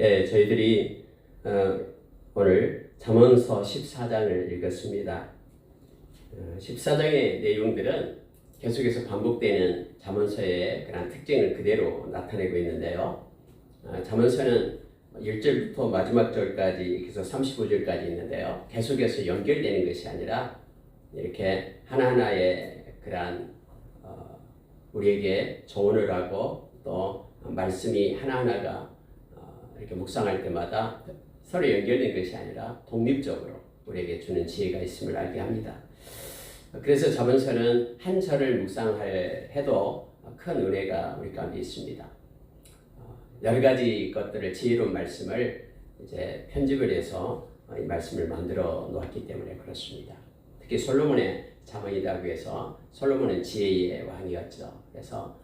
예, 저희들이 오늘 잠언서 14장을 읽었습니다. 14장의 내용들은 계속해서 반복되는 잠언서의 그런 특징을 그대로 나타내고 있는데요. 잠언서는 1절부터 마지막 절까지 계속 35절까지 있는데요. 계속해서 연결되는 것이 아니라 이렇게 하나하나의 그런 우리에게 조언을 하고 또 말씀이 하나하나가 이렇게 묵상할 때마다 서로 연결된 것이 아니라 독립적으로 우리에게 주는 지혜가 있음을 알게 합니다. 그래서 잠언서는 한 절을 묵상해도 큰 은혜가 우리 가운데 있습니다. 여러 가지 것들을 지혜로운 말씀을 이제 편집을 해서 이 말씀을 만들어 놓았기 때문에 그렇습니다. 특히 솔로몬의 잠언이라고 해서 솔로몬은 지혜의 왕이었죠. 그래서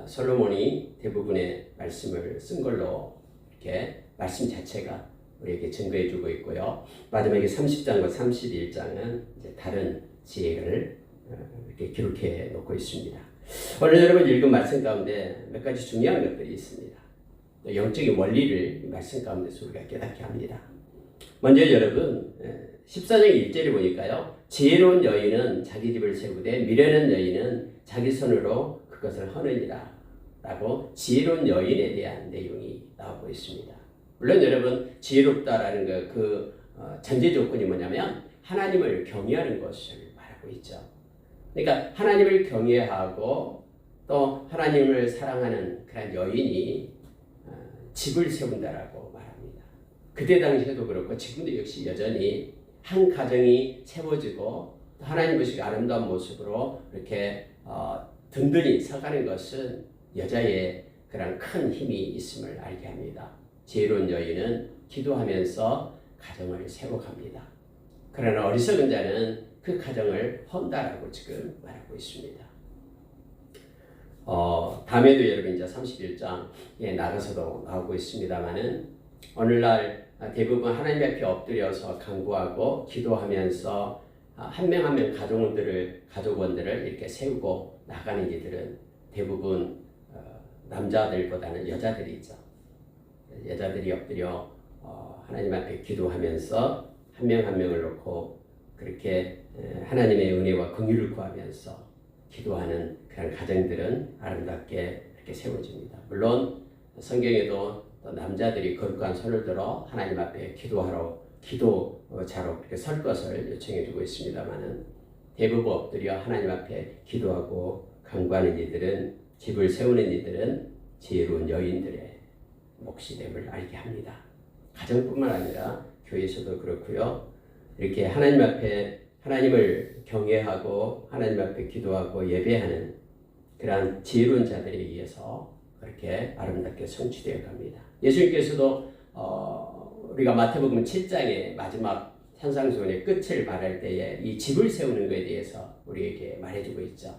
솔로몬이 대부분의 말씀을 쓴 걸로 이렇게 말씀 자체가 우리에게 증거해주고 있고요. 마지막에 30장과 31장은 이제 다른 지혜를 이렇게 기록해 놓고 있습니다. 오늘 여러분 읽은 말씀 가운데 몇 가지 중요한 것들이 있습니다. 영적인 원리를 이 말씀 가운데서 우리가 깨닫게 합니다. 먼저 여러분 14장 1절에 보니까요. 지혜로운 여인은 자기 집을 세우되 미련한 여인은 자기 손으로 그것을 허느니라 라고 지혜로운 여인에 대한 내용이 나오고 있습니다. 물론 여러분 지혜롭다라는 그 전제 조건이 뭐냐면 하나님을 경외하는 것을 말하고 있죠. 그러니까 하나님을 경외하고 또 하나님을 사랑하는 그런 여인이 집을 세운다라고 말합니다. 그때 당시에도 그렇고 지금도 역시 여전히 한 가정이 세워지고 하나님 보시기 아름다운 모습으로 이렇게 든든히 서가는 것은 여자의 그런 큰 힘이 있음을 알게 합니다. 지혜로운 여인은 기도하면서 가정을 세워갑니다. 그러나 어리석은 자는 그 가정을 헌다라고 지금 말하고 있습니다. 다음에도 여러분 이제 31장에 나가서도 나오고 있습니다만은 오늘날 대부분 하나님 앞에 엎드려서 간구하고 기도하면서 한 명 한 명 가족원들을 이렇게 세우고 나가는 이들은 대부분 남자들보다는 여자들이죠. 여자들이 엎드려 하나님 앞에 기도하면서 한 명 한 명을 놓고 그렇게 하나님의 은혜와 긍휼을 구하면서 기도하는 그런 가정들은 아름답게 이렇게 세워집니다. 물론 성경에도 또 남자들이 거룩한 손을 들어 하나님 앞에 기도자로 이렇게 설 것을 요청해 주고 있습니다만은 대부분 엎드려 하나님 앞에 기도하고 간구하는 이들은 집을 세우는 이들은 지혜로운 여인들의 몫이 됨을 알게 합니다. 가정뿐만 아니라 교회에서도 그렇고요. 이렇게 하나님 앞에 하나님을 경외하고 하나님 앞에 기도하고 예배하는 그러한 지혜로운 자들에 의해서 그렇게 아름답게 성취되어 갑니다. 예수님께서도 우리가 마태복음 7장의 마지막 산상수훈의 끝을 말할 때에 이 집을 세우는 것에 대해서 우리에게 말해주고 있죠.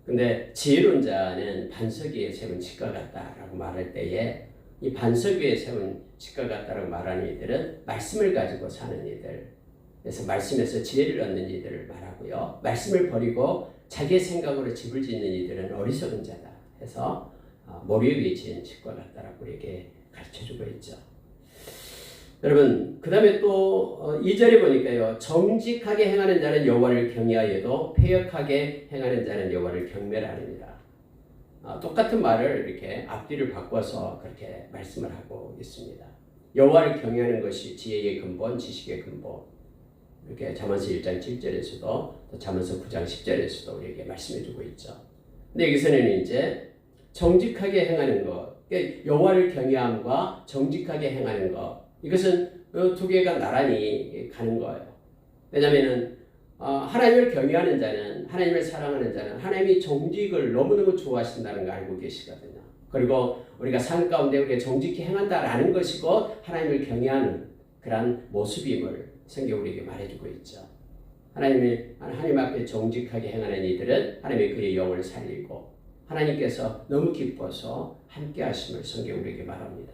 근데 지혜로운 자는 반석 위에 세운 집과 같다라고 말할 때에 이 반석 위에 세운 집과 같다라고 말하는 이들은 말씀을 가지고 사는 이들, 그래서 말씀에서 지혜를 얻는 이들을 말하고요. 말씀을 버리고 자기의 생각으로 집을 짓는 이들은 어리석은 자다 해서 모래 위에 지은 집과 같다라고 우리에게 가르쳐주고 있죠. 여러분 그 다음에 또 2절에 보니까요. 정직하게 행하는 자는 여호와를 경외하여도 패역하게 행하는 자는 여호와를 경멸하느니라. 똑같은 말을 이렇게 앞뒤를 바꿔서 그렇게 말씀을 하고 있습니다. 여호와를 경외하는 것이 지혜의 근본, 지식의 근본. 이렇게 잠언서 1장 7절에서도 또 잠언서 9장 10절에서도 우리에게 말씀해주고 있죠. 근데 여기서는 이제 정직하게 행하는 것, 여호와를 경외함과 정직하게 행하는 것, 이것은 두 개가 나란히 가는 거예요. 왜냐하면은 하나님을 경외하는 자는, 하나님을 사랑하는 자는 하나님이 정직을 너무너무 좋아하신다는 걸 알고 계시거든요. 그리고 우리가 삶 가운데 우리가 정직히 행한다라는 것이 곧 하나님을 경외하는 그런 모습임을 성경 우리에게 말해주고 있죠. 하나님 앞에 정직하게 행하는 이들은 하나님의 그의 영을 살리고 하나님께서 너무 기뻐서 함께 하심을 성경 우리에게 말합니다.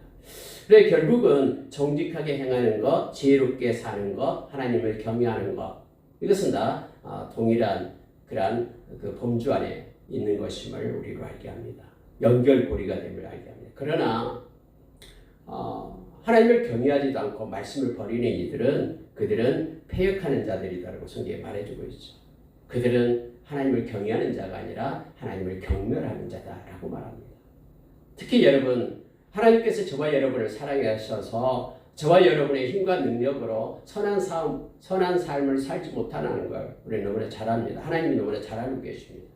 그래 결국은 정직하게 행하는 것, 지혜롭게 사는 것, 하나님을 경외하는 것, 이것은 다 동일한 그러한 그 범주 안에 있는 것임을 우리로 알게 합니다. 연결고리가 됨을 알게 합니다. 그러나 하나님을 경외하지도 않고 말씀을 버리는 이들은 그들은 패역하는 자들이다라고 성경에 말해주고 있죠. 그들은 하나님을 경외하는 자가 아니라 하나님을 경멸하는 자다라고 말합니다. 특히 여러분, 하나님께서 저와 여러분을 사랑하셔서 저와 여러분의 힘과 능력으로 선한 삶을 살지 못하는 걸 우리는 너무나 잘 압니다. 하나님이 너무나 잘 알고 계십니다.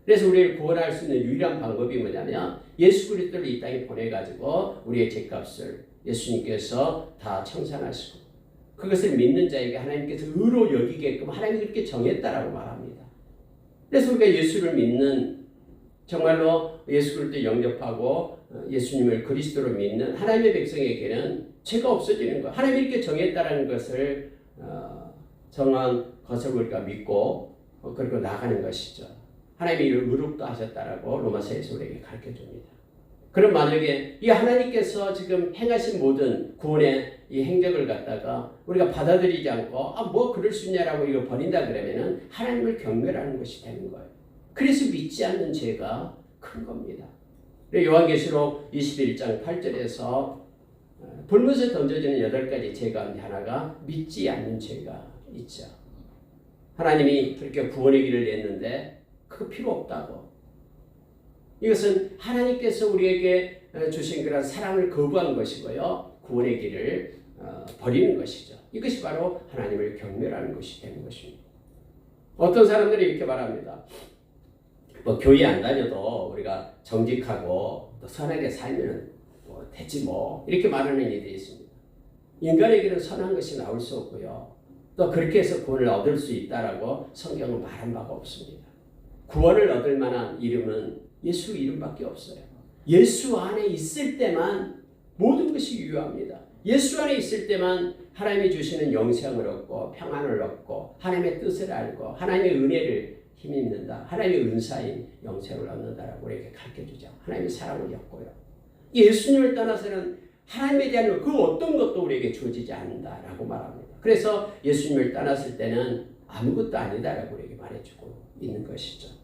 그래서 우리를 구원할 수 있는 유일한 방법이 뭐냐면 예수 그리스도를 이 땅에 보내가지고 우리의 죄값을 예수님께서 다 청산하시고 그것을 믿는 자에게 하나님께서 의로 여기게끔 하나님이 그렇게 정했다라고 말합니다. 그래서 우리가 예수를 믿는 정말로 예수 그리스도 영접하고 예수님을 그리스도로 믿는 하나님의 백성에게는 죄가 없어지는 것. 하나님이 이렇게 정했다라는 것을 정한 것을 우리가 믿고 그리고 나가는 것이죠. 하나님이 이를 의롭다 하셨다라고 로마서에서 우리에게 가르쳐줍니다. 그럼 만약에 이 하나님께서 지금 행하신 모든 구원의 이 행적을 갖다가 우리가 받아들이지 않고 뭐 그럴 수 있냐라고 이거 버린다 그러면은 하나님을 경멸하는 것이 되는 거예요. 그래서 믿지 않는 죄가 큰 겁니다. 요한계시록 21장 8절에서 불못에 던져지는 8가지 죄 가운데 하나가 믿지 않는 죄가 있죠. 하나님이 그렇게 구원의 길을 냈는데 그거 필요 없다고. 이것은 하나님께서 우리에게 주신 그런 사랑을 거부한 것이고요. 구원의 길을 버리는 것이죠. 이것이 바로 하나님을 경멸하는 것이 되는 것입니다. 어떤 사람들이 이렇게 말합니다. 뭐 교회 안 다녀도 우리가 정직하고 또 선하게 살면 뭐 되지 뭐 이렇게 말하는 이들이 있습니다. 인간에게는 선한 것이 나올 수 없고요. 또 그렇게 해서 구원을 얻을 수 있다라고 성경은 말한 바가 없습니다. 구원을 얻을 만한 이름은 예수 이름밖에 없어요. 예수 안에 있을 때만 모든 것이 유효합니다. 예수 안에 있을 때만 하나님이 주시는 영생을 얻고 평안을 얻고 하나님의 뜻을 알고 하나님의 은혜를 힘입는다. 하나님의 은사인 영생을 얻는다라고 우리에게 가르쳐주죠. 하나님의 사랑을 엮고요. 예수님을 떠나서는 하나님에 대한 그 어떤 것도 우리에게 주어지지 않는다라고 말합니다. 그래서 예수님을 떠났을 때는 아무것도 아니다라고 우리에게 말해주고 있는 것이죠.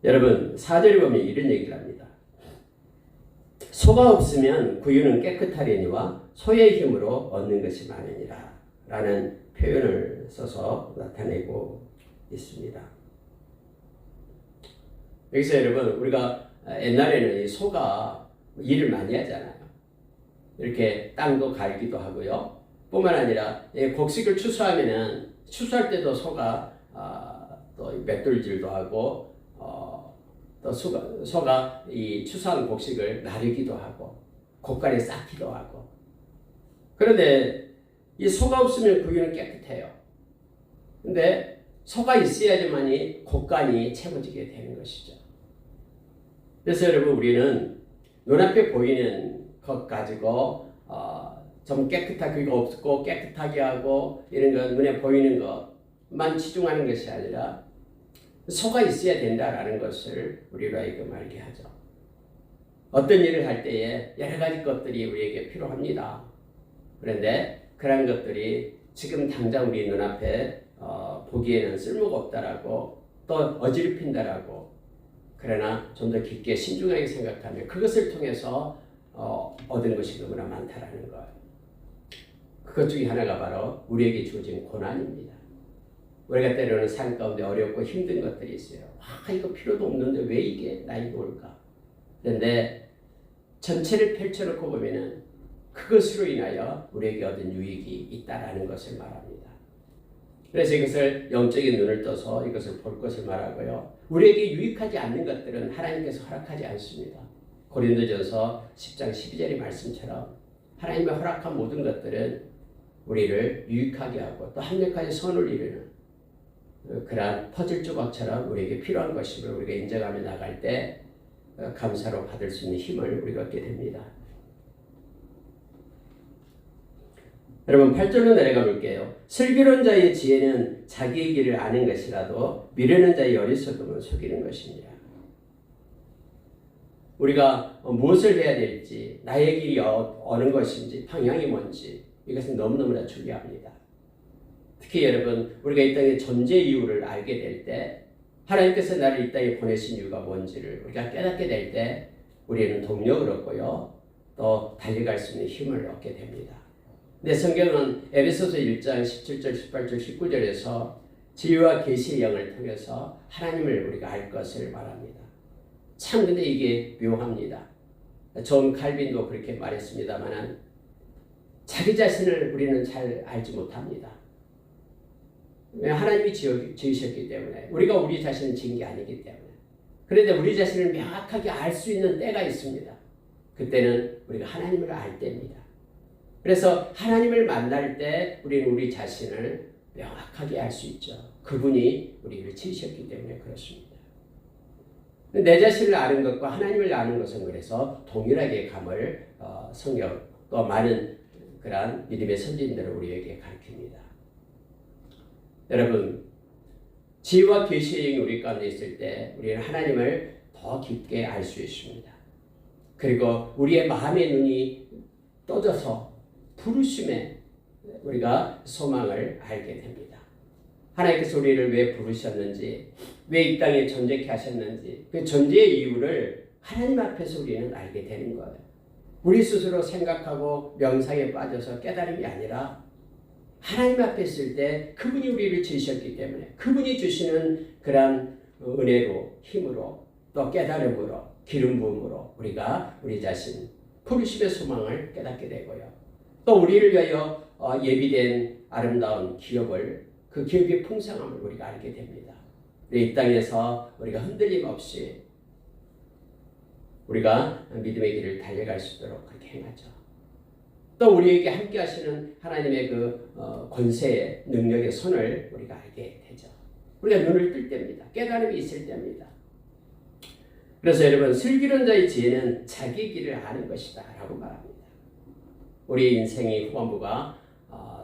여러분 4절에 보면 이런 얘기를 합니다. 소가 없으면 구유는 깨끗하려니와 소의 힘으로 얻는 것이 많으니라 라는 표현을 써서 나타내고 있습니다. 여기서 여러분 우리가 옛날에는 이 소가 일을 많이 하잖아요. 이렇게 땅도 갈기도 하고요. 뿐만 아니라 곡식을 추수하면은 추수할 때도 소가 또 맷돌질도 하고 또 소가 이 추수한 곡식을 나르기도 하고 곡간에 쌓기도 하고. 그런데 이 소가 없으면 구유는 깨끗해요. 근데 소가 있어야지만이 곡간이 채워지게 되는 것이죠. 그래서 여러분 우리는 눈앞에 보이는 것 가지고 좀 깨끗하게 없고 깨끗하게 하고 이런 것 눈에 보이는 것만 치중하는 것이 아니라 소가 있어야 된다라는 것을 우리로 하여금 알게 하죠. 어떤 일을 할 때에 여러 가지 것들이 우리에게 필요합니다. 그런데 그런 것들이 지금 당장 우리 눈앞에 보기에는 쓸모가 없다라고 또 어지럽힌다라고 그러나 좀 더 깊게 신중하게 생각하면 그것을 통해서 얻은 것이 너무나 많다라는 거예요. 그것 중에 하나가 바로 우리에게 주어진 고난입니다. 우리가 때로는 삶 가운데 어렵고 힘든 것들이 있어요. 이거 필요도 없는데 왜 이게 나에게 올까? 그런데 전체를 펼쳐놓고 보면은 그것으로 인하여 우리에게 얻은 유익이 있다라는 것을 말합니다. 그래서 이것을 영적인 눈을 떠서 이것을 볼 것을 말하고요. 우리에게 유익하지 않는 것들은 하나님께서 허락하지 않습니다. 고린도전서 10장 12절의 말씀처럼 하나님의 허락한 모든 것들은 우리를 유익하게 하고 또 한몇가지 선을 이루는 그러한 퍼즐 조각처럼 우리에게 필요한 것임을 우리가 인정하며 나갈 때 감사로 받을 수 있는 힘을 우리가 얻게 됩니다. 여러분 8절로 내려가 볼게요. 슬기로운 자의 지혜는 자기의 길을 아는 것이라도 미련한 자의 어리석음은 속이는 것입니다. 우리가 무엇을 해야 될지 나의 길이 어느 것인지 방향이 뭔지 이것은 너무너무나 중요합니다. 특히 여러분 우리가 이 땅의 존재 이유를 알게 될 때 하나님께서 나를 이 땅에 보내신 이유가 뭔지를 우리가 깨닫게 될 때 우리는 동력을 얻고요. 또 달려갈 수 있는 힘을 얻게 됩니다. 근데 성경은 에베소서 1장 17절, 18절, 19절에서 지혜와 계시의 영을 통해서 하나님을 우리가 알 것을 말합니다. 참 근데 이게 묘합니다. 존 칼빈도 그렇게 말했습니다만 자기 자신을 우리는 잘 알지 못합니다. 하나님이 지으셨기 때문에 우리가 우리 자신을 지은 게 아니기 때문에. 그런데 우리 자신을 명확하게 알 수 있는 때가 있습니다. 그때는 우리가 하나님을 알 때입니다. 그래서 하나님을 만날 때 우리는 우리 자신을 명확하게 알 수 있죠. 그분이 우리를 지으셨기 때문에 그렇습니다. 내 자신을 아는 것과 하나님을 아는 것은 그래서 동일하게 감을 성경 또 많은 그러한 믿음의 선진들을 우리에게 가르칩니다. 여러분, 지혜와 계시의 영이 우리 가운데 있을 때 우리는 하나님을 더 깊게 알 수 있습니다. 그리고 우리의 마음의 눈이 떠져서 부르심에 우리가 소망을 알게 됩니다. 하나님께서 우리를 왜 부르셨는지, 왜 이 땅에 존재케 하셨는지 그 존재의 이유를 하나님 앞에서 우리는 알게 되는 거예요. 우리 스스로 생각하고 명상에 빠져서 깨달음이 아니라 하나님 앞에 있을 때 그분이 우리를 지으셨기 때문에 그분이 주시는 그런 은혜로 힘으로 또 깨달음으로 기름 부음으로 우리가 우리 자신 부르심의 소망을 깨닫게 되고요. 또 우리를 위하여 예비된 아름다운 기업을 그 기업의 풍성함을 우리가 알게 됩니다. 이 땅에서 우리가 흔들림 없이 우리가 믿음의 길을 달려갈 수 있도록 그렇게 행하죠. 또 우리에게 함께 하시는 하나님의 그 권세의 능력의 손을 우리가 알게 되죠. 우리가 눈을 뜰 때입니다. 깨달음이 있을 때입니다. 그래서 여러분, 슬기로운 자의 지혜는 자기 길을 아는 것이다 라고 말합니다. 우리의 인생의 후반부가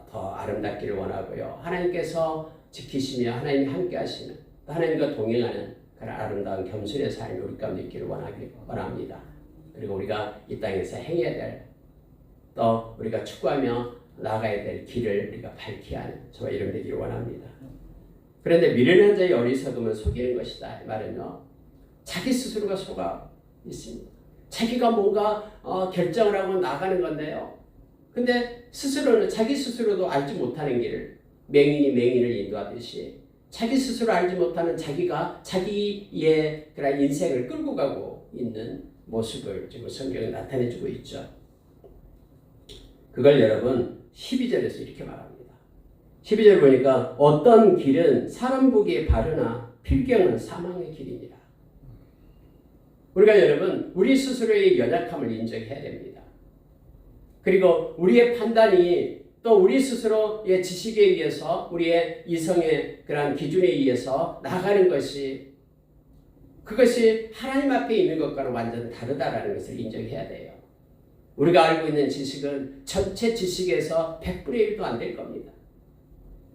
더 아름답기를 원하고요. 하나님께서 지키시며 하나님이 함께 하시는 하나님과 동행하는 그런 아름다운 겸손의 삶이 우리 가운데 있기를 원합니다. 그리고 우리가 이 땅에서 행해야 될 또 우리가 추구하며 나아가야 될 길을 우리가 밝히 하는 저와 이런 되기를 원합니다. 그런데 미련한 자의 어리석음은 속이는 것이다. 이 말은요. 자기 스스로가 속아 있습니다. 자기가 뭔가 결정을 하고 나가는 건데요. 근데 스스로는 자기 스스로도 알지 못하는 길을 맹인이 맹인을 인도하듯이 자기 스스로 알지 못하는 자기가 자기의 그런 인생을 끌고 가고 있는 모습을 지금 성경에 나타내주고 있죠. 그걸 여러분 12절에서 이렇게 말합니다. 12절 보니까 어떤 길은 사람 보기에 바르나 필경은 사망의 길입니다. 우리가 여러분 우리 스스로의 연약함을 인정해야 됩니다. 그리고 우리의 판단이 또 우리 스스로의 지식에 의해서 우리의 이성의 그러한 기준에 의해서 나가는 것이 그것이 하나님 앞에 있는 것과는 완전 다르다라는 것을 인정해야 돼요. 우리가 알고 있는 지식은 전체 지식에서 100분의 1도 안 될 겁니다.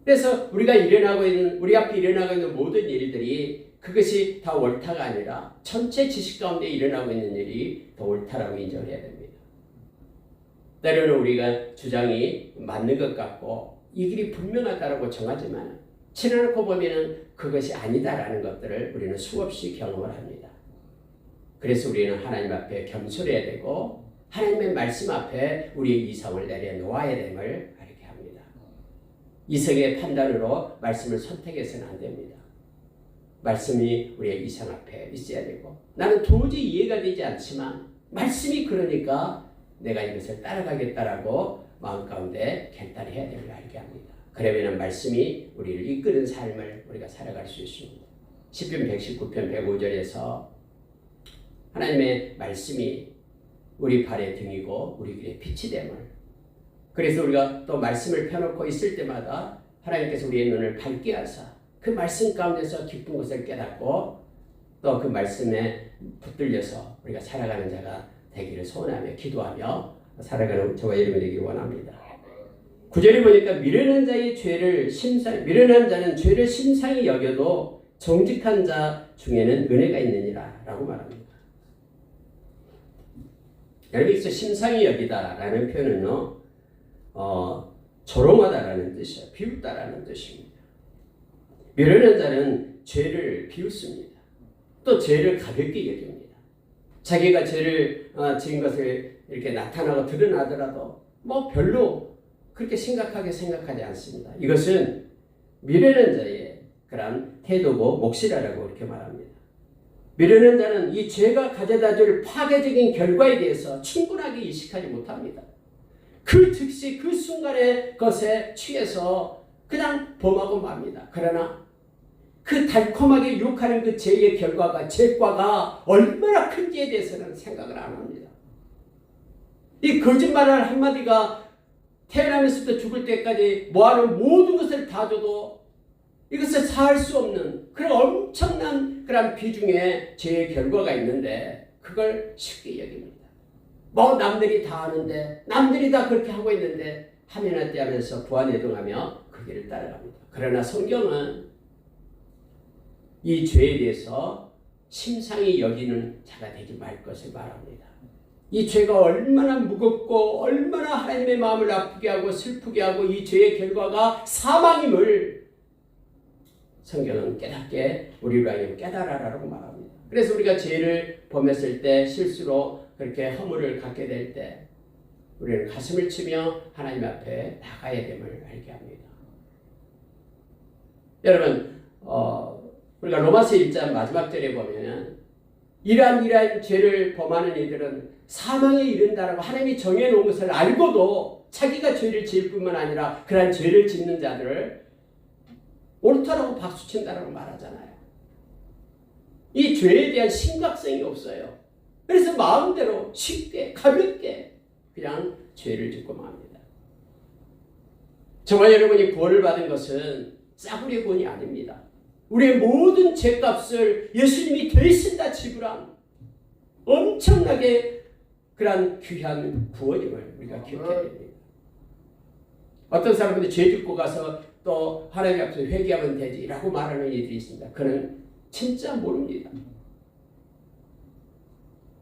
그래서 우리가 일어나고 있는 우리 앞에 일어나고 있는 모든 일들이 그것이 다 옳다가 아니라 전체 지식 가운데 일어나고 있는 일이 더 옳다라고 인정해야 됩니다. 때로는 우리가 주장이 맞는 것 같고 이 길이 분명하다라고 정하지만 지나놓고 보면은 그것이 아니다라는 것들을 우리는 수없이 경험을 합니다. 그래서 우리는 하나님 앞에 겸손해야 되고 하나님의 말씀 앞에 우리의 이성을 내려놓아야 됨을 가르쳐 합니다. 이성의 판단으로 말씀을 선택해서는 안 됩니다. 말씀이 우리의 이성 앞에 있어야 되고 나는 도저히 이해가 되지 않지만 말씀이 그러니까 내가 이것을 따라가겠다라고 마음 가운데 결단해야 됨을 알게 합니다. 그러면 말씀이 우리를 이끄는 삶을 우리가 살아갈 수 있습니다. 시편 119편 105절에서 하나님의 말씀이 우리 발의 등이고 우리 길의 빛이 됨을 그래서 우리가 또 말씀을 펴놓고 있을 때마다 하나님께서 우리의 눈을 밝게 하사 그 말씀 가운데서 기쁜 것을 깨닫고 또 그 말씀에 붙들려서 우리가 살아가는 자가 되기를 소원하며 기도하며 살아가는 저와 여러분이 되기를 원합니다. 9절에 보니까 미련한 자는 죄를 심상히 여겨도 정직한 자 중에는 은혜가 있느니라 라고 말합니다. 여러분 여기서 심상히 여기다라는 표현은요 조롱하다라는 뜻이에요. 비웃다라는 뜻입니다. 미련한 자는 죄를 비웃습니다. 또 죄를 가볍게 여깁니다. 자기가 죄를 지은 것을 이렇게 나타나고 드러나더라도 뭐 별로 그렇게 심각하게 생각하지 않습니다. 이것은 미련한 자의 그런 태도고 몫이라고 그렇게 말합니다. 미련한 자는 이 죄가 가져다 줄 파괴적인 결과에 대해서 충분하게 인식하지 못합니다. 그 즉시 그 순간의 것에 취해서 그냥 범하고 맙니다. 그러나 그 달콤하게 유혹하는 그 죄의 결과가, 죄과가 얼마나 큰지에 대해서는 생각을 안 합니다. 이 거짓말을 한마디가 태어나면서부터 죽을 때까지 모아놓은 모든 것을 다 줘도 이것을 사할 수 없는 그런 엄청난 그런 비중의 죄의 결과가 있는데 그걸 쉽게 여깁니다. 뭐 남들이 다 하는데, 남들이 다 그렇게 하고 있는데 하면 때 하면서 부안해동하며 그 길을 따라갑니다. 그러나 성경은 이 죄에 대해서 심상히 여기는 자가 되지 말 것을 말합니다. 이 죄가 얼마나 무겁고 얼마나 하나님의 마음을 아프게 하고 슬프게 하고 이 죄의 결과가 사망임을 성경은 깨닫게 우리로 하여금 깨달아라라고 말합니다. 그래서 우리가 죄를 범했을 때 실수로 그렇게 허물을 갖게 될 때 우리는 가슴을 치며 하나님 앞에 나가야 됨을 알게 합니다. 여러분 우리가 로마서 1장 마지막 절에 보면은 이러한 죄를 범하는 이들은 사망에 이른다라고 하나님이 정해놓은 것을 알고도 자기가 죄를 지을 뿐만 아니라 그러한 죄를 짓는 자들을 옳다라고 박수친다라고 말하잖아요. 이 죄에 대한 심각성이 없어요. 그래서 마음대로 쉽게 가볍게 그냥 죄를 짓고 맙니다. 저와 여러분이 구원을 받은 것은 싸구려 구원이 아닙니다. 우리의 모든 죄값을 예수님이 대신 다 지불한 엄청나게 그런 귀한 구원임을 우리가 기억해야 됩니다. 어떤 사람들이 죄 짓고 가서 또 하나님 앞에서 회개하면 되지라고 말하는 이들이 있습니다. 그는 진짜 모릅니다.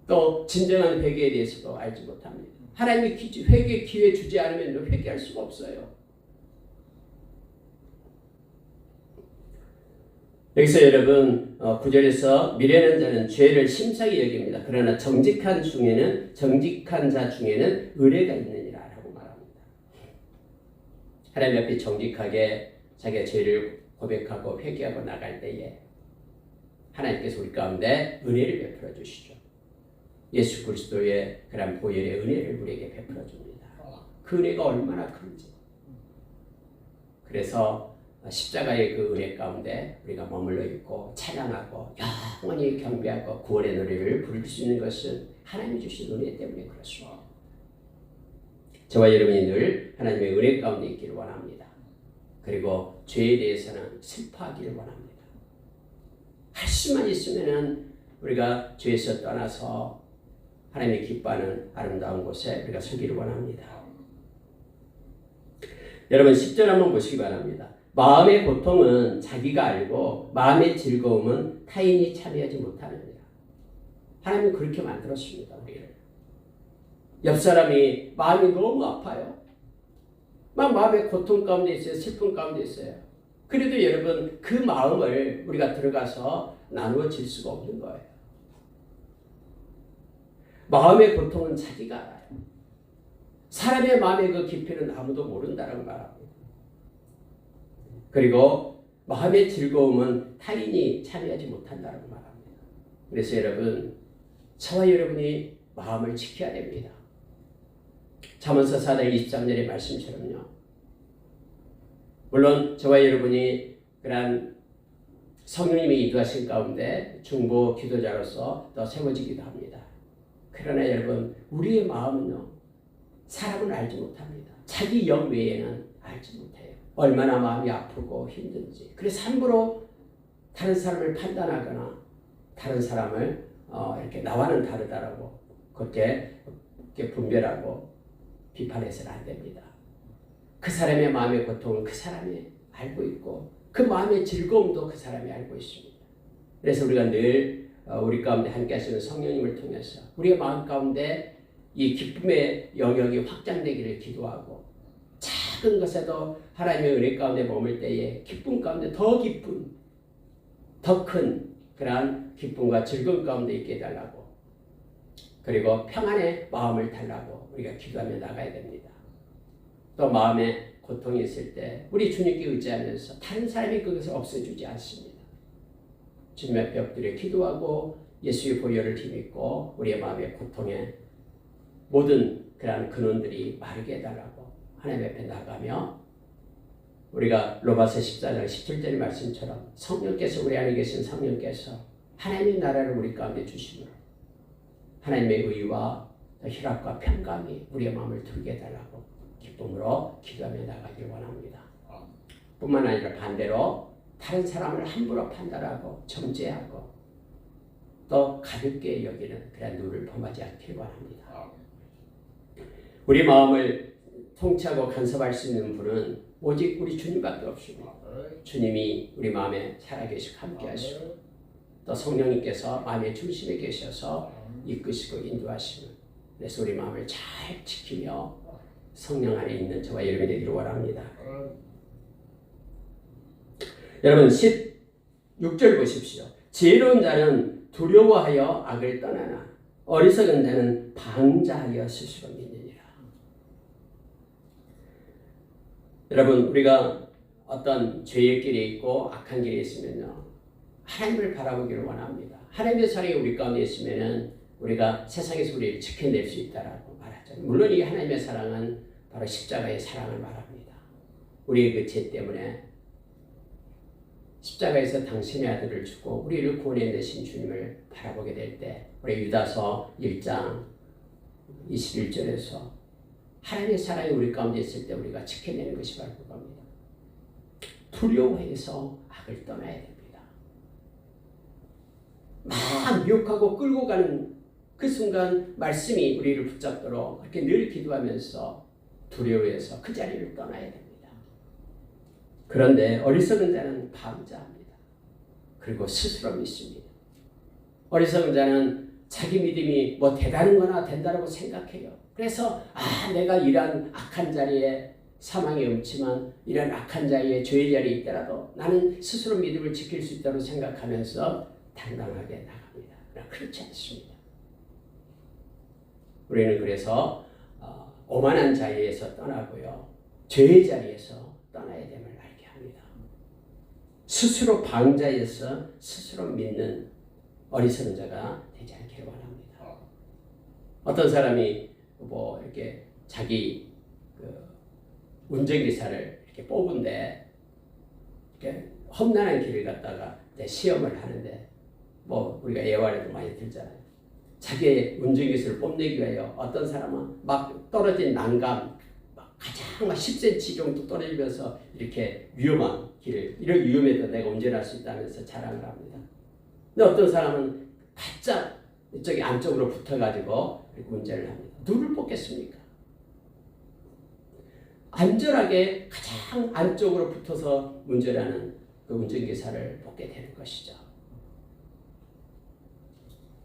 또 진정한 회개에 대해서도 알지 못합니다. 하나님이 회개 기회 주지 않으면 회개할 수가 없어요. 여기서 여러분 9절에서 미련한 자는 죄를 심사히 여깁니다. 그러나 정직한 자 중에는 의뢰가 있느니라 라고 말합니다. 하나님 앞에 정직하게 자기가 죄를 고백하고 회개하고 나갈 때에 하나님께서 우리 가운데 은혜를 베풀어 주시죠. 예수 그리스도의 그런 보혈의 은혜를 우리에게 베풀어 줍니다. 그 은혜가 얼마나 큰지. 그래서 십자가의 그 은혜 가운데 우리가 머물러 있고 찬양하고 영원히 경배하고 구원의 노래를 부를 수 있는 것은 하나님이 주신 은혜 때문에 그렇습니다. 저와 여러분이 늘 하나님의 은혜 가운데 있기를 원합니다. 그리고 죄에 대해서는 슬퍼하기를 원합니다. 할 수만 있으면 우리가 죄에서 떠나서 하나님이 기뻐하는 아름다운 곳에 우리가 서기를 원합니다. 여러분 10절 한번 보시기 바랍니다. 마음의 고통은 자기가 알고 마음의 즐거움은 타인이 참여하지 못하느니라. 하나님은 그렇게 만들었습니다. 우리를. 옆 사람이 마음이 너무 아파요. 막 마음의 고통 가운데 있어요. 슬픔 가운데 있어요. 그래도 여러분 그 마음을 우리가 들어가서 나누어질 수가 없는 거예요. 마음의 고통은 자기가 알아요. 사람의 마음의 그 깊이는 아무도 모른다라고 말합니다. 그리고 마음의 즐거움은 타인이 참여하지 못한다라고 말합니다. 그래서 여러분, 저와 여러분이 마음을 지켜야 됩니다. 잠언서 4장 23절의 말씀처럼요. 물론 저와 여러분이 그런 성령님이 인도하신 가운데 중보 기도자로서 또 세워지기도 합니다. 그러나 여러분, 우리의 마음은요, 사람은 알지 못합니다. 자기 영 외에는 알지 못해요. 얼마나 마음이 아프고 힘든지. 그래서 함부로 다른 사람을 판단하거나 다른 사람을 이렇게 나와는 다르다라고 그렇게 분별하고 비판해서는 안 됩니다. 그 사람의 마음의 고통은 그 사람이 알고 있고 그 마음의 즐거움도 그 사람이 알고 있습니다. 그래서 우리가 늘 우리 가운데 함께 하시는 성령님을 통해서 우리의 마음 가운데 이 기쁨의 영역이 확장되기를 기도하고 작은 것에도 하나님의 은혜 가운데 머물 때에 기쁨 가운데 더 기쁜 더 큰 그러한 기쁨과 즐거움 가운데 있게 해달라고 그리고 평안의 마음을 달라고 우리가 기도하며 나가야 됩니다. 또 마음에 고통이 있을 때 우리 주님께 의지하면서 다른 사람이 그것을 없애주지 않습니다. 주님 앞에 엎드려 기도하고 예수의 보혈을 힘입고 우리의 마음의 고통에 모든 그러한 근원들이 마르게 해달라고 하나님 앞에 나가며 우리가 로마서 14장 17절의 말씀처럼 성령께서 우리 안에 계신 성령께서 하나님의 나라를 우리 가운데 주심으로 하나님의 의와 희락과 평강이 우리의 마음을 들게 해달라고 기쁨으로 기도하며 나가길 원합니다. 뿐만 아니라 반대로 다른 사람을 함부로 판단하고 정죄하고 또 가볍게 여기는 그런 눈을 범하지 않길 원합니다. 우리 마음을 통치하고 간섭할 수 있는 분은 오직 우리 주님밖에 없습니다. 주님이 우리 마음에 살아계시고 함께 하시고 또 성령님께서 마음의 중심에 계셔서 이끄시고 인도하시는 그래서 우리 마음을 잘 지키며 성령 안에 있는 저와 여러분이 되기를 원합니다. 여러분 16절 보십시오. 지혜로운 자는 두려워하여 악을 떠나나 어리석은 자는 방자하여 스스로 믿느니라. 여러분 우리가 어떤 죄의 길에 있고 악한 길에 있으면요 하나님을 바라보기를 원합니다. 하나님의 사랑이 우리 가운데 있으면은 우리가 세상에서 우리를 지켜낼 수 있다라고 말하죠. 물론 이 하나님의 사랑은 바로 십자가의 사랑을 말합니다. 우리의 그 죄 때문에 십자가에서 당신의 아들을 주고 우리를 구원해내신 주님을 바라보게 될 때 우리 유다서 1장 21절에서 하나님의 사랑이 우리 가운데 있을 때 우리가 지켜내는 것이 바로 그겁니다. 두려워해서 악을 떠나야 됩니다. 막 미혹하고 끌고 가는 그 순간 말씀이 우리를 붙잡도록 이렇게 늘 기도하면서 두려워해서 그 자리를 떠나야 됩니다. 그런데 어리석은 자는 방자합니다. 그리고 스스로 믿습니다. 어리석은 자는 자기 믿음이 뭐 대단한 거나 된다고 생각해요. 그래서 내가 이러한 악한 자리에 사망의 음침한 이런 악한 자리에 죄의 자리에 있더라도 나는 스스로 믿음을 지킬 수 있다고 생각하면서 당당하게 나갑니다. 그러나 그렇지 않습니다. 우리는 그래서 오만한 자리에서 떠나고요. 죄의 자리에서 떠나야 됨을 알게 합니다. 스스로 방자에서 스스로 믿는 어리석은 자가 되지 않기를 원합니다. 어떤 사람이 뭐 이렇게 자기 운전기사를 이렇게 뽑은데 이렇게 험난한 길을 갔다가 시험을 하는데 뭐 우리가 예화에도 많이 들잖아요. 자기의 운전기술을 뽐내기 위하여 어떤 사람은 막 떨어진 난간 가장 10cm 정도 떨어지면서 이렇게 위험한 길을 이런 위험에도 내가 운전할 수 있다면서 자랑을 합니다. 근데 어떤 사람은 바짝 이쪽에 안쪽으로 붙어가지고 이렇게 운전을 합니다. 누굴 뽑겠습니까? 안전하게 가장 안쪽으로 붙어서 운전하는 그 운전기사를 뽑게 되는 것이죠.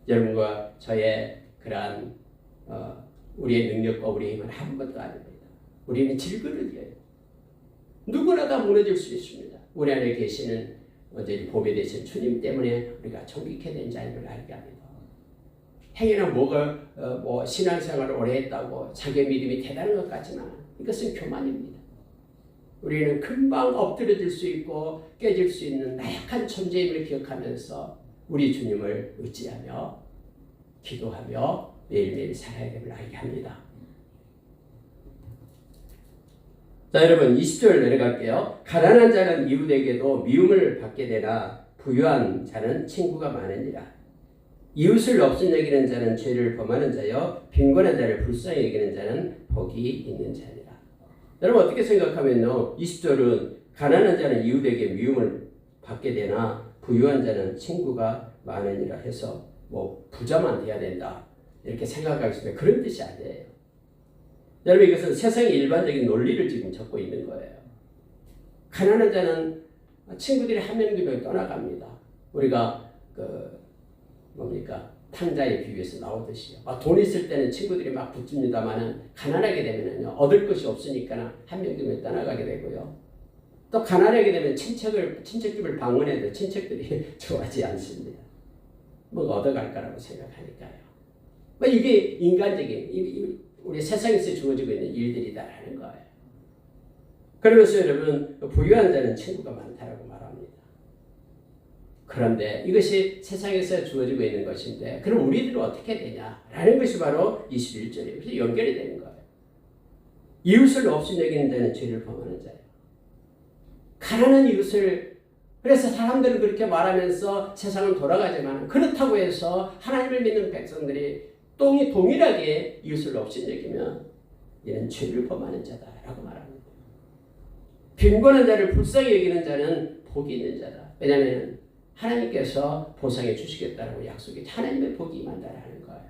여러분과 저의 그러한 우리의 능력과 우리의 힘은 한 번도 아닙니다. 우리는 질그릇이에요. 누구나 다 무너질 수 있습니다. 우리 안에 계시는 언제 보배 되신 주님 때문에 우리가 존귀케 된 자임을 알게 합니다. 행여나 뭐 신앙생활을 오래 했다고 자기의 믿음이 대단한 것 같지만 이것은 교만입니다. 우리는 금방 엎드려질 수 있고 깨질 수 있는 나약한 존재임을 기억하면서 우리 주님을 의지하며 기도하며 매일매일 살아야 됨을 알게 합니다. 자, 여러분 20절 내려갈게요. 가난한 자는 이웃에게도 미움을 받게 되나 부유한 자는 친구가 많으니라. 이웃을 없인 여기는 자는 죄를 범하는 자여 빈곤한 자를 불쌍히 여기는 자는 복이 있는 자니라. 여러분 어떻게 생각하면요. 20절은 가난한 자는 이웃에게 미움을 받게 되나 부유한 자는 친구가 많으니라 해서 뭐 부자만 돼야 된다 이렇게 생각할 수 있는데 그런 뜻이 아니에요. 여러분 이것은 세상의 일반적인 논리를 지금 적고 있는 거예요. 가난한 자는 친구들이 한 명이면 떠나갑니다. 우리가 탕자에 비유해서 나오듯이요. 돈 있을 때는 친구들이 막 붙습니다만은 가난하게 되면은요 얻을 것이 없으니까 한 명이면 떠나가게 되고요. 또 가난하게 되면 친척집을 방문해도 친척들이 좋아하지 않습니다. 뭐 얻어갈 거라고 생각하니까요. 이게 인간적인 우리 세상에서 주어지고 있는 일들이다라는 거예요. 그러면서 여러분 부유한 자는 친구가 많다라고 말합니다. 그런데 이것이 세상에서 주어지고 있는 것인데 그럼 우리들은 어떻게 되냐라는 것이 바로 21절이에요. 그래서 연결이 되는 거예요. 이웃을 없이 여기는 자는 죄를 범하는 자예요. 가난한 이웃을 그래서 사람들은 그렇게 말하면서 세상은 돌아가지만 그렇다고 해서 하나님을 믿는 백성들이 동일하게 이웃을 없이 여기면 이는 죄를 범하는 자다라고 말합니다. 빈곤한 자를 불쌍히 여기는 자는 복이 있는 자다. 왜냐하면 하나님께서 보상해 주시겠다라고 약속이 하나님의 복이 임한다라는 거예요.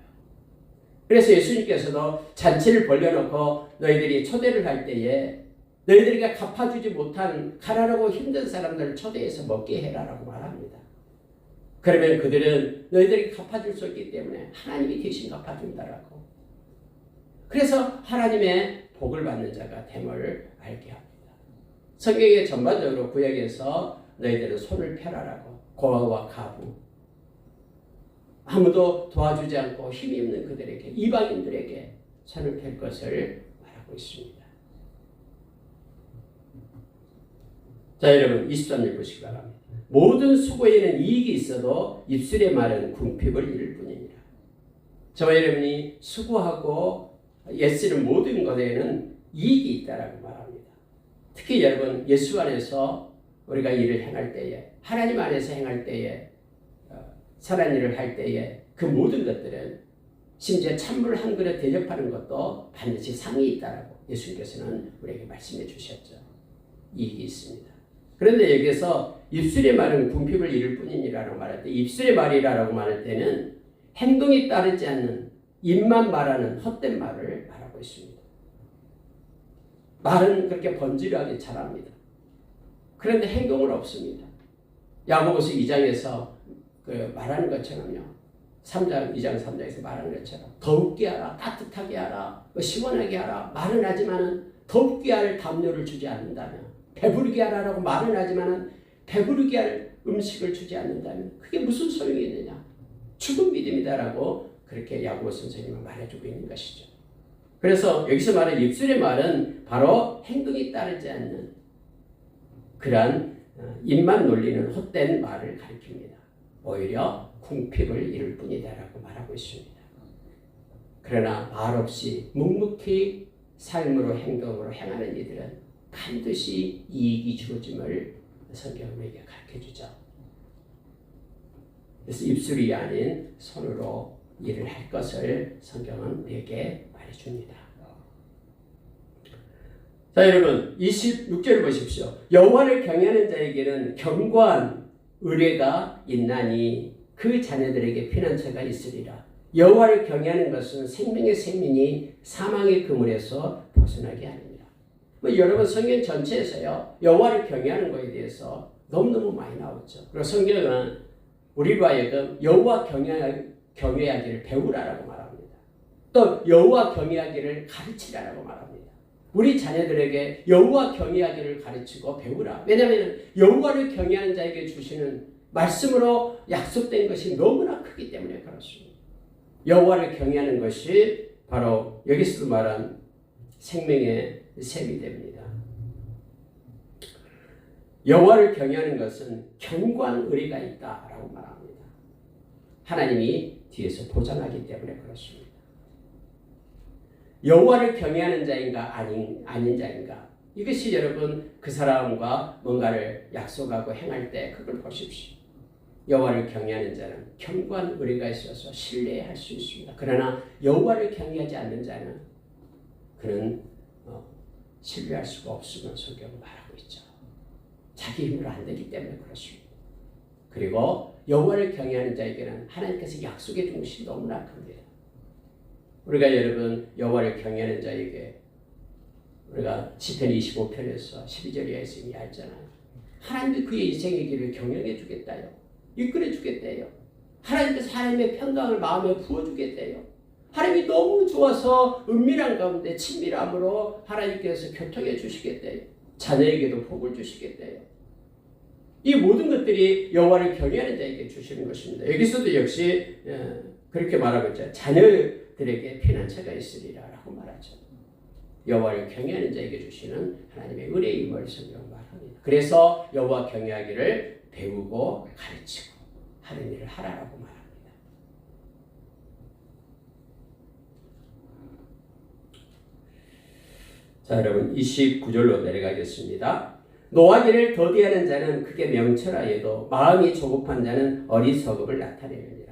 그래서 예수님께서도 잔치를 벌려놓고 너희들이 초대를 할 때에 너희들에게 갚아주지 못한 가난하고 힘든 사람들을 초대해서 먹게 해라라고 말합니다. 그러면 그들은 너희들에게 갚아줄 수 있기 때문에 하나님이 대신 갚아준다라고. 그래서 하나님의 복을 받는 자가 됨을 알게 합니다. 성경에 전반적으로 구약에서 너희들은 손을 펴라라고 고아와 가부 아무도 도와주지 않고 힘이 없는 그들에게 이방인들에게 손을 펼 것을 말하고 있습니다. 자 여러분 23절 보시기 바랍니다. 모든 수고에는 이익이 있어도 입술의 말은 궁핍을 이룰 뿐이니라. 저와 여러분이 수고하고 애쓰는 모든 것에는 이익이 있다라고 말합니다. 특히 여러분 예수 안에서 우리가 일을 행할 때에 하나님 안에서 행할 때에 선한 일을 할 때에 그 모든 것들은 심지어 찬물 한 그릇 대접하는 것도 반드시 상이 있다라고 예수님께서는 우리에게 말씀해 주셨죠. 이익이 있습니다. 그런데 여기서 입술의 말은 궁핍을 이룰 뿐이니라고 말할 때 입술의 말이라고 말할 때는 행동이 따르지 않는 입만 말하는 헛된 말을 말하고 있습니다. 말은 그렇게 번지르하게 잘합니다. 그런데 행동은 없습니다. 야고보서 2장에서 말하는 것처럼요. 2장 3장에서 말하는 것처럼 더욱게 하라, 따뜻하게 하라, 시원하게 하라 말은 하지만 더욱게 할 담요를 주지 않는다면 배부르게 하라라고 말은 하지만 배부르게 할 음식을 주지 않는다면 그게 무슨 소용이 있느냐. 죽은 믿음이다라고 그렇게 야고보 선생님은 말해주고 있는 것이죠. 그래서 여기서 말하는 입술의 말은 바로 행동이 따르지 않는 그러한 입만 놀리는 헛된 말을 가리킵니다. 오히려 궁핍을 이룰 뿐이다라고 말하고 있습니다. 그러나 말 없이 묵묵히 삶으로 행동으로 행하는 이들은 반드시 이익이 주어짐을 성경은 우리에게 가르쳐주죠. 그래서 입술이 아닌 손으로 일을 할 것을 성경은 우리에게 말해줍니다. 자 여러분 26절 보십시오. 여호와를 경외하는 자에게는 견고한 의뢰가 있나니 그 자녀들에게 피난처가 있으리라. 여호와를 경외하는 것은 생명의 샘민이 사망의 그물에서 벗어나게 하느니라. 여러분 성경 전체에서요 여호와를 경외하는 것에 대해서 너무너무 많이 나오죠. 그리고 성경은 우리로 하여금 여호와 경외하기를 배우라라고 말합니다. 또 여호와 경외하기를 가르치라라고 말합니다. 우리 자녀들에게 여호와 경외하기를 가르치고 배우라. 왜냐하면 여호와를 경외하는 자에게 주시는 말씀으로 약속된 것이 너무나 크기 때문에 그렇습니다. 여호와를 경외하는 것이 바로 여기서도 말한 생명의 샘이 됩니다. 여호와를 경외하는 것은 견고한 의리가 있다라고 말합니다. 하나님이 뒤에서 보장하기 때문에 그렇습니다. 여호와를 경외하는 자인가 아닌 자인가 이것이 여러분 그 사람과 뭔가를 약속하고 행할 때 그걸 보십시오. 여호와를 경외하는 자는 견고한 의리가 있어서 신뢰할 수 있습니다. 그러나 여호와를 경외하지 않는 자는 그는 신뢰할 수가 없음을 성경은 말하고 있죠. 자기 힘으로 안 되기 때문에 그렇습니다. 그리고 여호와를 경외하는 자에게는 하나님께서 약속해 준 것이 너무나 큽니다. 우리가 여러분 여호와를 경외하는 자에게 우리가 시편 25편에서 12절에 말씀이 알잖아요. 하나님이 그의 인생의 길을 경영해 주겠다요. 이끌어 주겠대요. 하나님께서 하나님의 평강을 마음에 부어주겠대요. 하나님이 너무 좋아서 은밀한 가운데 친밀함으로 하나님께서 교통해 주시겠대요. 자녀에게도 복을 주시겠대요. 이 모든 것들이 여호와를 경외하는 자에게 주시는 것입니다. 여기서도 역시 그렇게 말하고 있죠. 자녀들에게 피난처가 있으리라라고 말하죠. 여호와를 경외하는 자에게 주시는 하나님의 은혜의 임을 성경 말합니다. 그래서 여호와 경외하기를 배우고 가르치고 하는 일을 하라라고 말합니다. 자, 여러분 29절로 내려가겠습니다. 노하기를 더디하는 자는 크게 명철하여도 마음이 조급한 자는 어리석음을 나타내느니라.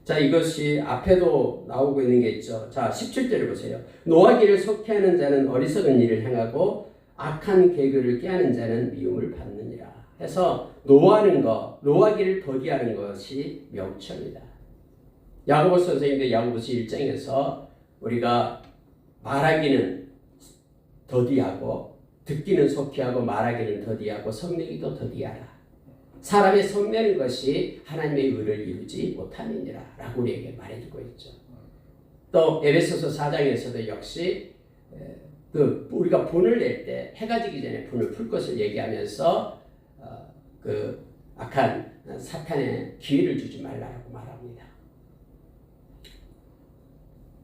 자, 이것이 앞에도 나오고 있는 게 있죠. 자, 17절을 보세요. 노하기를 속히하는 자는 어리석은 일을 행하고 악한 계교를 깨하는 자는 미움을 받느니라. 해서 노하는 것, 노하기를 더디하는 것이 명철이다. 야고보서 선생님도 야고보서 1장에서 우리가 말하기는 더디하고 듣기는 속히하고 말하기는 더디하고 성내기도 더디하라. 사람의 성내는 것이 하나님의 의를 이루지 못함이니라 라고 우리에게 말해주고 있죠. 또 에베소서 4장에서도 역시 우리가 분을 낼 때 해가 지기 전에 분을 풀 것을 얘기하면서 그 악한 사탄의 기회를 주지 말라고 말합니다.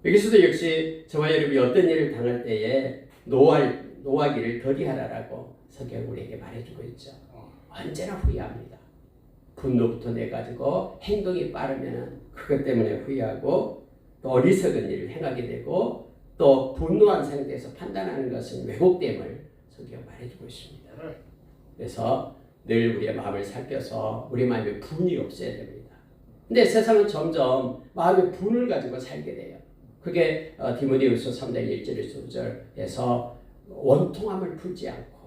여기서도 역시 저와 여러분이 어떤 일을 당할 때에 노하기를 더디하라라고 성경이 우리에게 말해주고 있죠. 언제나 후회합니다. 분노부터 내가지고 행동이 빠르면 그것 때문에 후회하고 또 어리석은 일을 행하게 되고 또 분노한 상태에서 판단하는 것은 왜곡됨을 성경이 말해주고 있습니다. 그래서 늘 우리의 마음을 살펴서 우리 마음에 분이 없어야 됩니다. 근데 세상은 점점 마음에 분을 가지고 살게 돼요. 그게 디모데후서 3장 1절에서 2절에서 원통함을 풀지 않고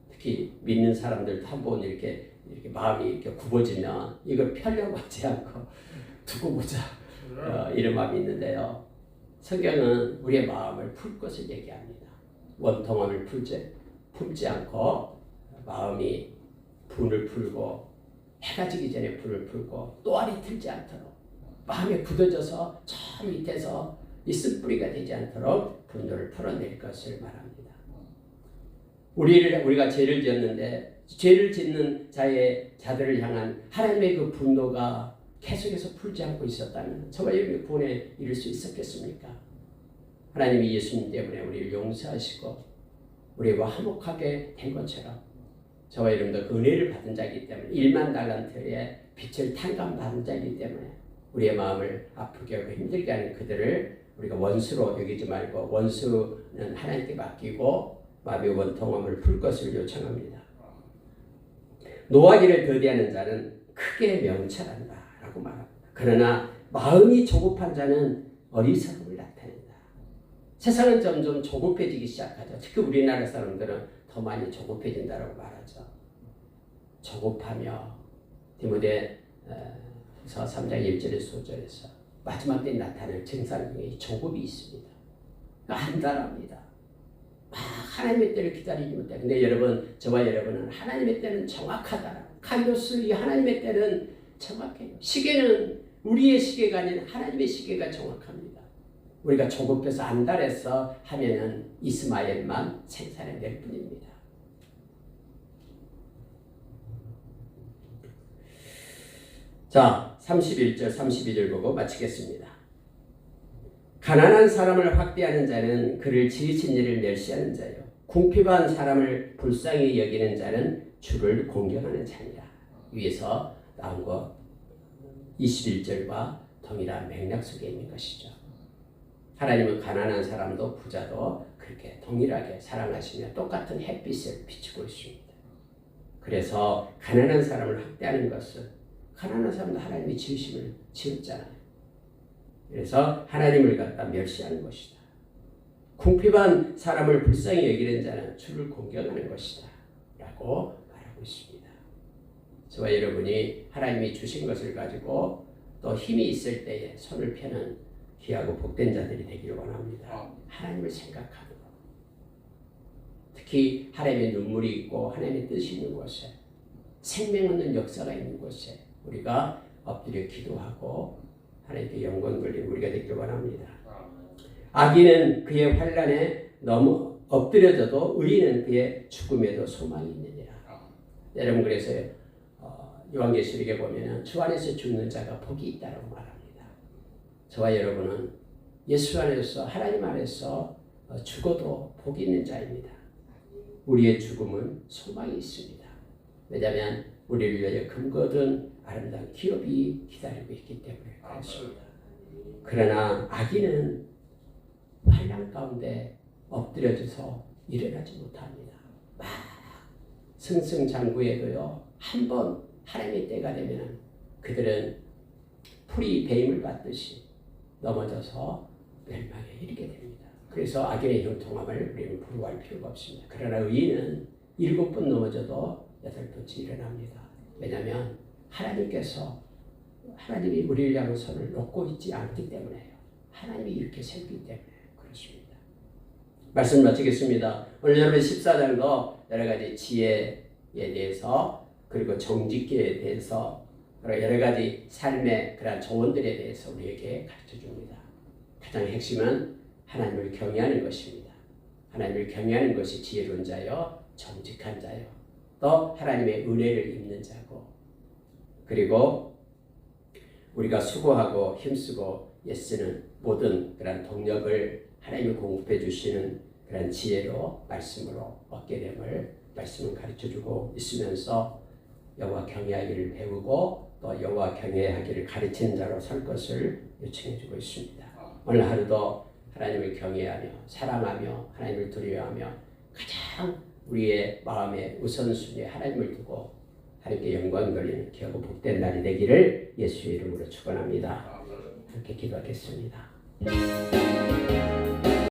특히 믿는 사람들도 한번 이렇게 마음이 이렇게 굽어지면 이걸 펴려고 하지 않고 두고 보자 이런 마음이 있는데요. 성경은 우리의 마음을 풀 것을 얘기합니다. 원통함을 품지 않고 마음이 분을 풀고 해가 지기 전에 분을 풀고 또알이 틀지 않도록 마음에 굳어져서 저 밑에서 이 쓴뿌리가 되지 않도록 분노를 풀어낼 것을 말합니다. 우리가 죄를 지었는데 죄를 짓는 자들을 향한 하나님의 그 분노가 계속해서 풀지 않고 있었다면 저와 여러분이 구원에 이를 수 있었겠습니까? 하나님이 예수님 때문에 우리를 용서하시고 우리와 화목하게 된 것처럼 저와 여러분도 그 은혜를 받은 자이기 때문에 1만 달란트의 빛을 탕감받은 자이기 때문에 우리의 마음을 아프게 하고 힘들게 하는 그들을 우리가 원수로 여기지 말고 원수는 하나님께 맡기고 마음의 원통함을 풀 것을 요청합니다. 노하기를 더디하는 자는 크게 명철한다 라고 말합니다. 그러나 마음이 조급한 자는 어리석음을 나타낸다. 세상은 점점 조급해지기 시작하죠. 특히 우리나라 사람들은 더 많이 조급해진다고 말하죠. 조급하며 디모데후서 3장 1절에서 5절에서 마지막 때 나타날 증상 중에 조급이 있습니다. 안달합니다. 하나님의 때를 기다리지 못해. 근데 여러분, 저와 여러분은 하나님의 때는 정확하다. 카이로스, 이 하나님의 때는 정확해요. 시계는 우리의 시계가 아닌 하나님의 시계가 정확합니다. 우리가 조급해서 안달해서 하면은 이스마엘만 생산해낼 뿐입니다. 자, 31절, 32절 보고 마치겠습니다. 가난한 사람을 확대하는 자는 그를 지으신 이를 멸시하는 자요. 궁핍한 사람을 불쌍히 여기는 자는 주를 공경하는 자니라. 위에서 나온 것 21절과 동일한 맥락 속에 있는 것이죠. 하나님은 가난한 사람도 부자도 그렇게 동일하게 사랑하시며 똑같은 햇빛을 비추고 있습니다. 그래서 가난한 사람을 학대하는 것은 가난한 사람도 하나님이 지으심을 지었잖아요. 그래서 하나님을 갖다 멸시하는 것이다. 궁핍한 사람을 불쌍히 여기는 자는 주를 공경하는 것이다 라고 말하고 있습니다. 저와 여러분이 하나님이 주신 것을 가지고 또 힘이 있을 때에 손을 펴는 귀하고 복된 자들이 되기를 원합니다. 하나님을 생각하고 특히 하나님의 눈물이 있고 하나님의 뜻이 있는 곳에 생명 얻는 역사가 있는 곳에 우리가 엎드려 기도하고 하나님께 영광 돌리는 우리가 되기를 원합니다. 악인은 그의 환난에 너무 엎드려져도 의인은 그의 죽음에도 소망이 있느니라. 여러분, 그래서 요한계시록에 보면은 주 안에서 죽는 자가 복이 있다고 말합니다. 저와 여러분은 예수 안에서 하나님 안에서 죽어도 복이 있는 자입니다. 우리의 죽음은 소망이 있습니다. 왜냐하면 우리를 위하여 금거든 아름다운 기업이 기다리고 있기 때문에 그렇습니다. 그러나 악인은 환난 가운데 엎드려져서 일어나지 못합니다. 막 승승장구해도요, 한번 하나님의 때가 되면 그들은 풀이 배임을 받듯이 넘어져서 멸망에 이르게 됩니다. 그래서 악인의 형통함을 우리는 부러워할 필요가 없습니다. 그러나 의인은 7번 넘어져도 8번째 일어납니다. 왜냐하면 하나님이 우리를 향한 손을 놓고 있지 않기 때문에요. 하나님이 이렇게 세우기 때문에 그렇습니다. 말씀 마치겠습니다. 오늘 여러분 14장도 여러 가지 지혜에 대해서 그리고 정직기에 대해서 여러 가지 삶의 그런 조언들에 대해서 우리에게 가르쳐 줍니다. 가장 핵심은 하나님을 경외하는 것입니다. 하나님을 경외하는 것이 지혜로운 자요, 정직한 자요, 또 하나님의 은혜를 입는 자고, 그리고 우리가 수고하고 힘쓰고 애쓰는 모든 그런 동력을 하나님이 공급해 주시는 그런 지혜로 말씀으로 얻게 됨을 말씀을 가르쳐주고 있으면서 여호와 경외하기를 배우고 또 여호와 경외하기를 가르치는 자로 설 것을 요청해주고 있습니다. 오늘 하루도 하나님을 경외하며 사랑하며 하나님을 두려워하며 가장 우리의 마음의 우선순위에 하나님을 두고 하나님께 영광 돌리는 귀하고 복된 날이 되기를 예수의 이름으로 축원합니다. 함께 기도하겠습니다.